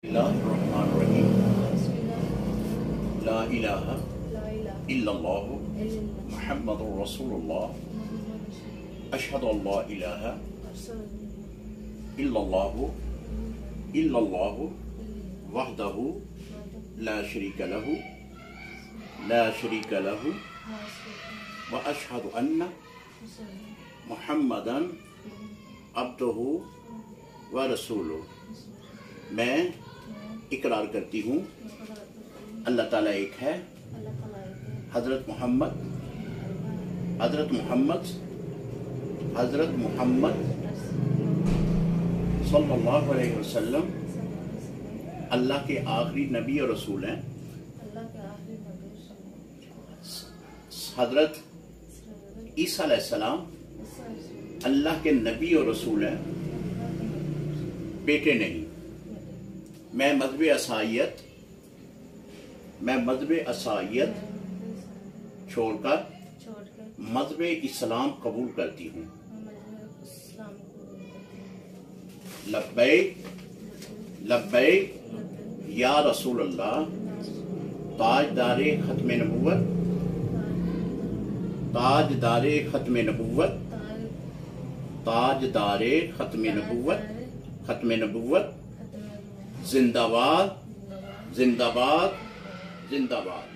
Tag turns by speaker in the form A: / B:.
A: Bismillahirrahmanirrahim. La ilaha illallah Muhammadur Rasulullah. Ashhadu an la ilaha illallah wahdahu la sharika lahu wa ashhadu anna Muhammadan abduhu wa rasuluhu. میں اقرار کرتی ہوں اللہ تعالیٰ ایک ہے، حضرت محمد صلی اللہ علیہ وسلم اللہ کے آخری نبی اور رسول ہیں، حضرت عیسیٰ علیہ السلام اللہ کے نبی اور رسول ہیں، بیٹے نہیں۔ میں مذہب عیسائیت چھوڑ کر مذہب اسلام قبول کرتی ہوں۔ لبیک یا رسول اللہ، تاجدار ختم نبوت، زندہ باد، زندہ باد، زندہ باد۔